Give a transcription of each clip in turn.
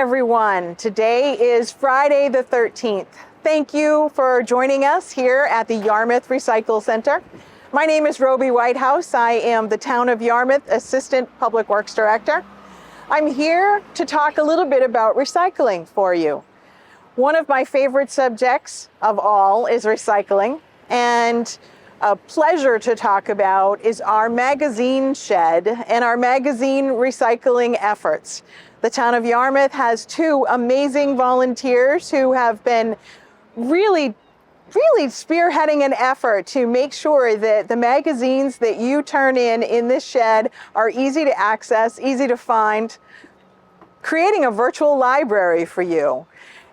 everyone. Today is Friday the 13th. Thank you for joining us here at the Yarmouth Recycle Center. My name is Roby Whitehouse. I am the Town of Yarmouth Assistant Public Works Director. I'm here to talk a little bit about recycling for you. One of my favorite subjects of all is recycling, and a pleasure to talk about is our magazine shed and our magazine recycling efforts. The Town of Yarmouth has two amazing volunteers who have been really spearheading an effort to make sure that the magazines that you turn in this shed are easy to access, easy to find, creating a virtual library for you.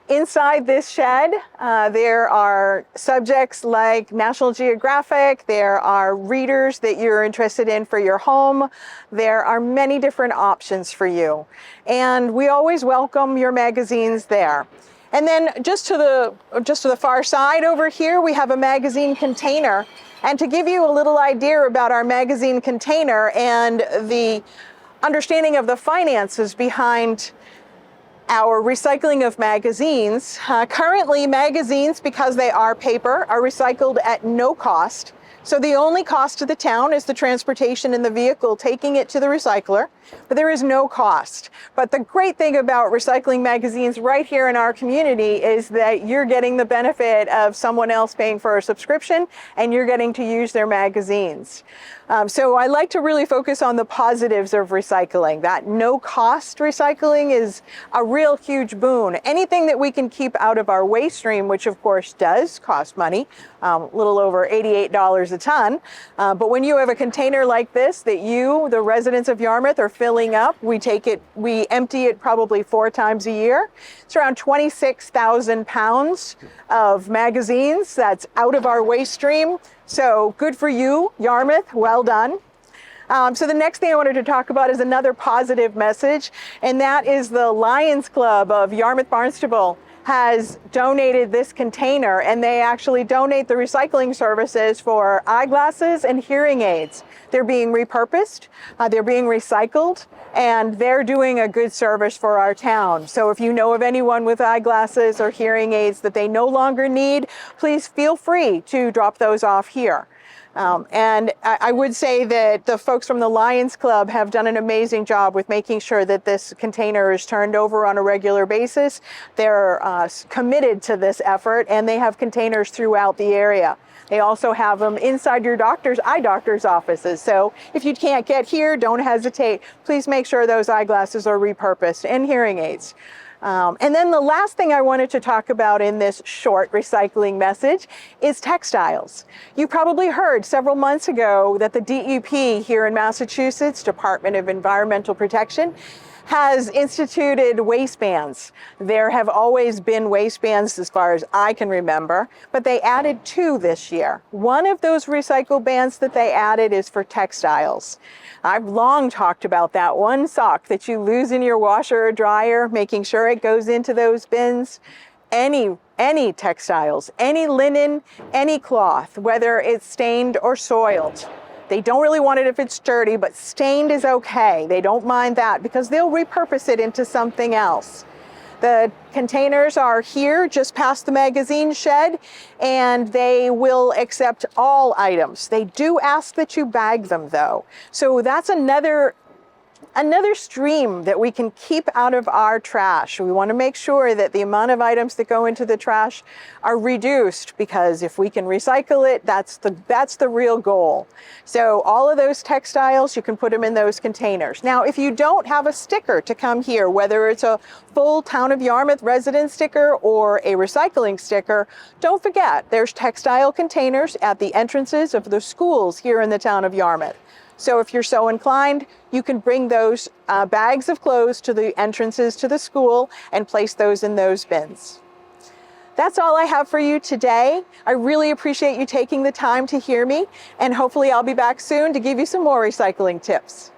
Inside this shed, there are subjects like National Geographic, there are readers that you're interested in for your home, there are many different options for you. And we always welcome your magazines there. And then just to the far side over here, we have a magazine container. And to give you a little idea about our magazine container and the understanding of the finances behind our recycling of magazines. Currently, magazines, because they are paper, are recycled at no cost. So the only cost to the town is the transportation in the vehicle taking it to the recycler, but there is no cost. But the great thing about recycling magazines right here in our community is that you're getting the benefit of someone else paying for a subscription, and you're getting to use their magazines. So I like to really focus on the positives of recycling. That no-cost recycling is a real huge boon. Anything that we can keep out of our waste stream, which of course does cost money, a little over $88 a ton. But when you have a container like this that you, the residents of Yarmouth, are filling up, we empty it probably 4 times a year. It's around 26,000 pounds of magazines that's out of our waste stream. So good for you, Yarmouth, well done. So the next thing I wanted to talk about is another positive message, and that is the Lions Club of Yarmouth Barnstable has donated this container, and they actually donate the recycling services for eyeglasses and hearing aids. They're being repurposed, they're being recycled, and they're doing a good service for our town. So if you know of anyone with eyeglasses or hearing aids that they no longer need, please feel free to drop those off here. And I would say that the folks from the Lions Club have done an amazing job with making sure that this container is turned over on a regular basis. They're committed to this effort, and they have containers throughout the area. They also have them inside your eye doctor's offices. So if you can't get here, don't hesitate. Please make sure those eyeglasses are repurposed, and hearing aids. And then the last thing I wanted to talk about in this short recycling message is textiles. You probably heard several months ago that the DEP here in Massachusetts, Department of Environmental Protection, has instituted waste bans. There have always been waste bans as far as I can remember, but they added 2 this year. One of those recycle bans that they added is for textiles. I've long talked about that one sock that you lose in your washer or dryer, making sure it goes into those bins. Any textiles, any linen, any cloth, whether it's stained or soiled. They don't really want it if it's dirty, but stained is okay. They don't mind that because they'll repurpose it into something else. The containers are here just past the magazine shed, and they will accept all items. They do ask that you bag them though. So that's another stream that we can keep out of our trash. We want to make sure that the amount of items that go into the trash are reduced, because if we can recycle it, that's the real goal. So all of those textiles, you can put them in those containers. Now, if you don't have a sticker to come here, whether it's a full Town of Yarmouth resident sticker or a recycling sticker, don't forget there's textile containers at the entrances of the schools here in the Town of Yarmouth. So if you're so inclined, you can bring those bags of clothes to the entrances to the school and place those in those bins. That's all I have for you today. I really appreciate you taking the time to hear me, and hopefully I'll be back soon to give you some more recycling tips.